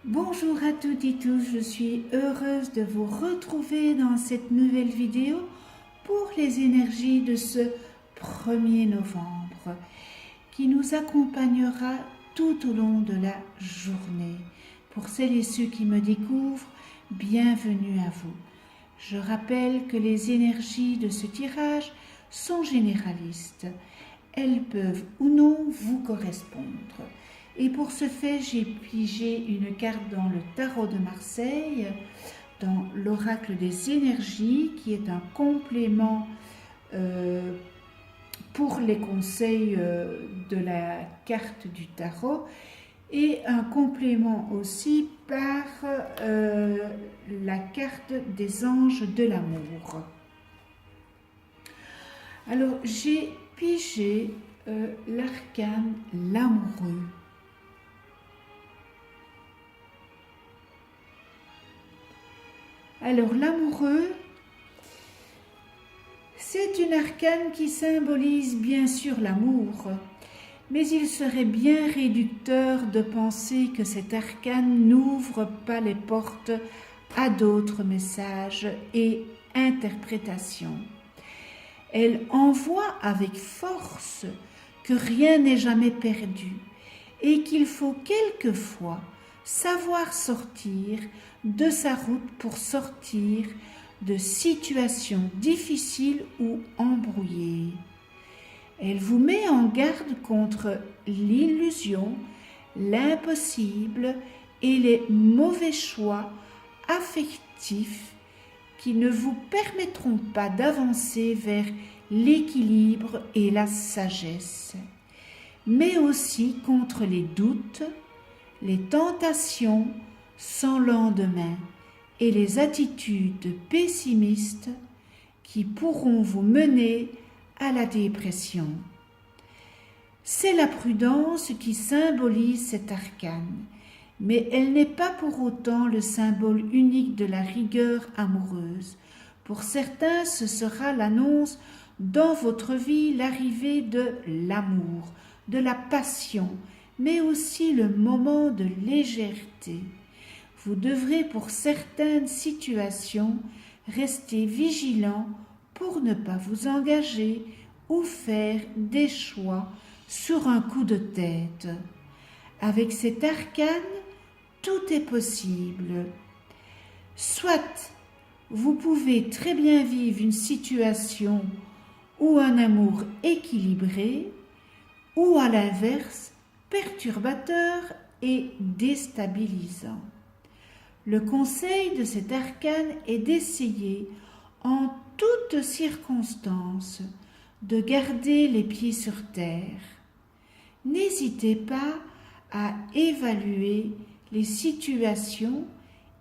Bonjour à toutes et tous, je suis heureuse de vous retrouver dans cette nouvelle vidéo pour les énergies de ce 1er novembre qui nous accompagnera tout au long de la journée. Pour celles et ceux qui me découvrent, bienvenue à vous. Je rappelle que les énergies de ce tirage sont généralistes. Elles peuvent ou non vous correspondre. Et pour ce fait, j'ai pigé une carte dans le tarot de Marseille, dans l'oracle des énergies, qui est un complément pour les conseils de la carte du tarot, et un complément aussi par la carte des anges de l'amour. Alors, j'ai pigé l'arcane l'amoureux. Alors, l'amoureux, c'est une arcane qui symbolise bien sûr l'amour, mais il serait bien réducteur de penser que cette arcane n'ouvre pas les portes à d'autres messages et interprétations. Elle envoie avec force que rien n'est jamais perdu et qu'il faut quelquefois savoir sortir de sa route pour sortir de situations difficiles ou embrouillées. Elle vous met en garde contre l'illusion, l'impossible et les mauvais choix affectifs qui ne vous permettront pas d'avancer vers l'équilibre et la sagesse, mais aussi contre les doutes, les tentations sans lendemain et les attitudes pessimistes qui pourront vous mener à la dépression. C'est la prudence qui symbolise cette arcane, mais elle n'est pas pour autant le symbole unique de la rigueur amoureuse. Pour certains, ce sera l'annonce dans votre vie, l'arrivée de l'amour, de la passion, mais aussi le moment de légèreté. Vous devrez pour certaines situations rester vigilant pour ne pas vous engager ou faire des choix sur un coup de tête. Avec cette arcane, tout est possible. Soit vous pouvez très bien vivre une situation ou un amour équilibré, ou à l'inverse, perturbateur et déstabilisant. Le conseil de cet arcane est d'essayer en toutes circonstances de garder les pieds sur terre. N'hésitez pas à évaluer les situations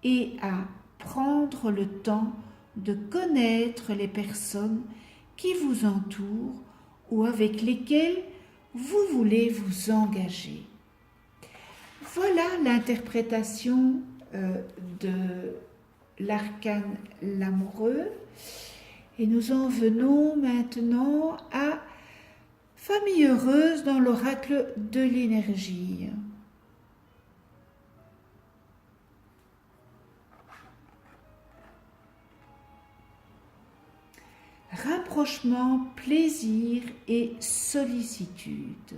et à prendre le temps de connaître les personnes qui vous entourent ou avec lesquelles vous voulez vous engager. Voilà l'interprétation de l'arcane l'amoureux. Et nous en venons maintenant à famille heureuse dans l'oracle de l'énergie. Rapprochement, plaisir et sollicitude.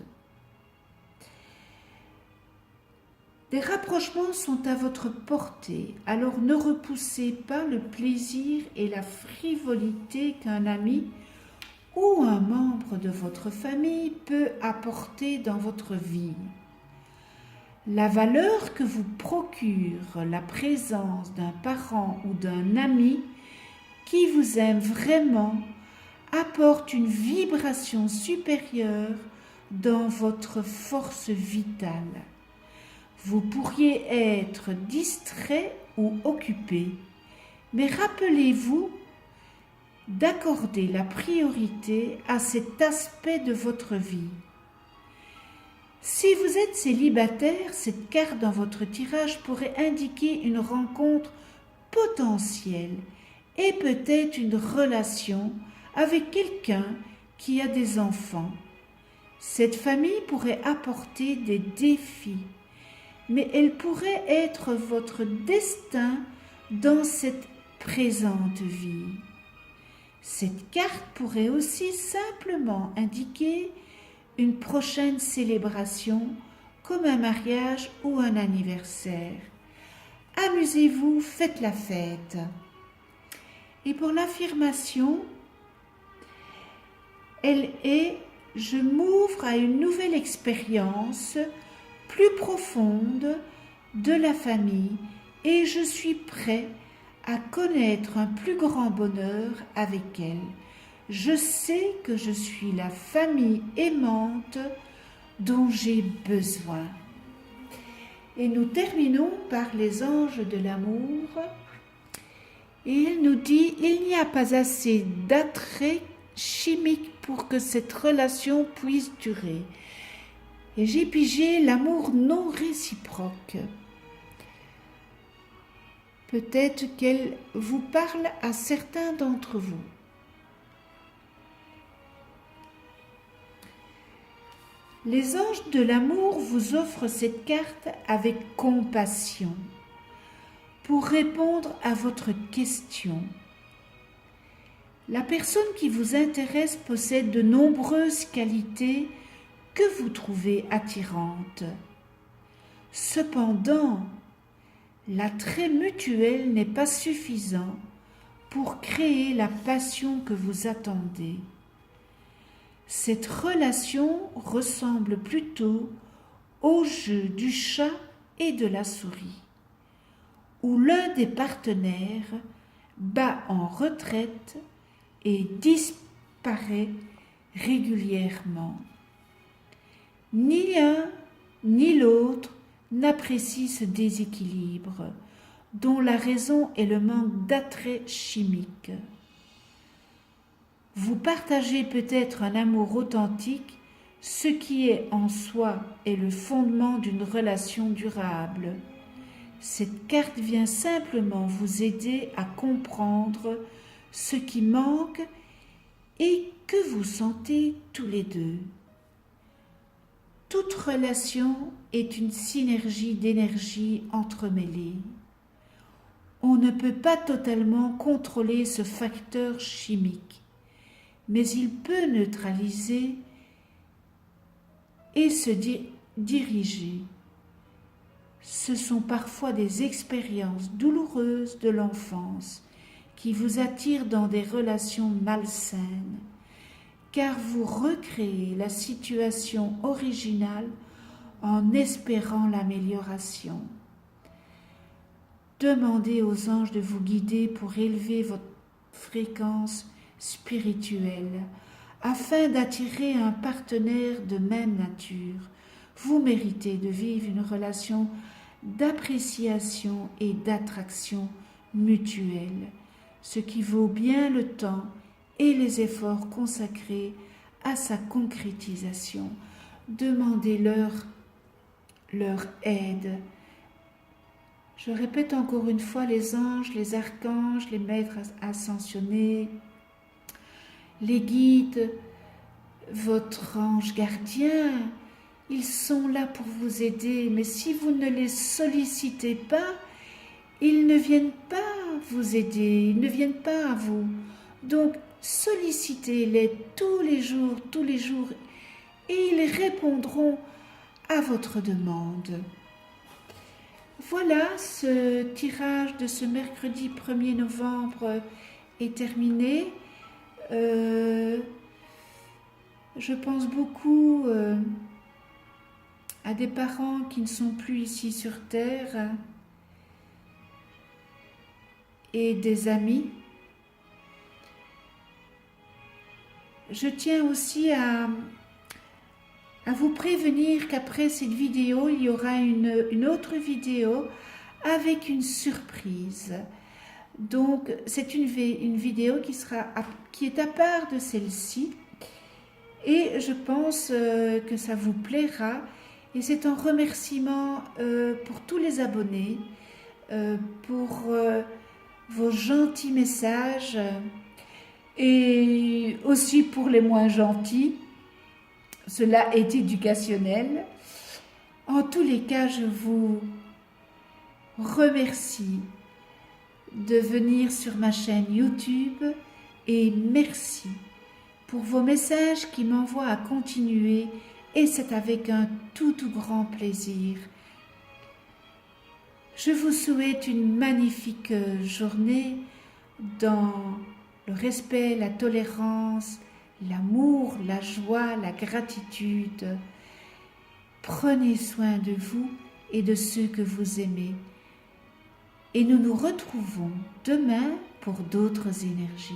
Des rapprochements sont à votre portée, alors ne repoussez pas le plaisir et la frivolité qu'un ami ou un membre de votre famille peut apporter dans votre vie. La valeur que vous procure la présence d'un parent ou d'un ami qui vous aime vraiment apporte une vibration supérieure dans votre force vitale. Vous pourriez être distrait ou occupé, mais rappelez-vous d'accorder la priorité à cet aspect de votre vie. Si vous êtes célibataire, cette carte dans votre tirage pourrait indiquer une rencontre potentielle et peut-être une relation avec quelqu'un qui a des enfants. Cette famille pourrait apporter des défis, mais elle pourrait être votre destin dans cette présente vie. Cette carte pourrait aussi simplement indiquer une prochaine célébration comme un mariage ou un anniversaire. Amusez-vous, faites la fête. Et pour l'affirmation, elle est « Je m'ouvre à une nouvelle expérience plus profonde de la famille et je suis prêt à connaître un plus grand bonheur avec elle. Je sais que je suis la famille aimante dont j'ai besoin. » Et nous terminons par les anges de l'amour. Et il nous dit « Il n'y a pas assez d'attrait chimique pour que cette relation puisse durer. » Et j'ai pigé l'amour non réciproque. Peut-être qu'elle vous parle à certains d'entre vous. Les anges de l'amour vous offrent cette carte avec compassion pour répondre à votre question. La personne qui vous intéresse possède de nombreuses qualités que vous trouvez attirantes. Cependant, l'attrait mutuel n'est pas suffisant pour créer la passion que vous attendez. Cette relation ressemble plutôt au jeu du chat et de la souris, où l'un des partenaires bat en retraite et disparaît régulièrement. Ni l'un ni l'autre n'apprécie ce déséquilibre, dont la raison est le manque d'attrait chimique. Vous partagez peut-être un amour authentique, ce qui est en soi est le fondement d'une relation durable. Cette carte vient simplement vous aider à comprendre ce qui manque et que vous sentez tous les deux. Toute relation est une synergie d'énergie entremêlée. On ne peut pas totalement contrôler ce facteur chimique, mais il peut neutraliser et se diriger. Ce sont parfois des expériences douloureuses de l'enfance qui vous attirent dans des relations malsaines, car vous recréez la situation originale en espérant l'amélioration. Demandez aux anges de vous guider pour élever votre fréquence spirituelle afin d'attirer un partenaire de même nature. Vous méritez de vivre une relation d'appréciation et d'attraction mutuelle, ce qui vaut bien le temps et les efforts consacrés à sa concrétisation. Demandez-leur leur aide. Je répète encore une fois, les anges, les archanges, les maîtres ascensionnés, les guides, votre ange gardien, ils sont là pour vous aider, mais si vous ne les sollicitez pas, ils ne viennent pas vous aider, ils ne viennent pas à vous. Donc, sollicitez-les tous les jours, et ils répondront à votre demande. Voilà, ce tirage de ce mercredi 1er novembre est terminé. Je pense beaucoup à des parents qui ne sont plus ici sur Terre et des amis. Je tiens aussi à vous prévenir qu'après cette vidéo, il y aura une autre vidéo avec une surprise. Donc, c'est une vidéo qui est à part de celle-ci. Et je pense que ça vous plaira. Et c'est un remerciement pour tous les abonnés, pour vos gentils messages et aussi pour les moins gentils. Cela est éducationnel. En tous les cas, je vous remercie de venir sur ma chaîne YouTube et merci pour vos messages qui m'envoient à continuer et c'est avec un tout grand plaisir. Je vous souhaite une magnifique journée dans le respect, la tolérance, l'amour, la joie, la gratitude. Prenez soin de vous et de ceux que vous aimez. Et nous nous retrouvons demain pour d'autres énergies.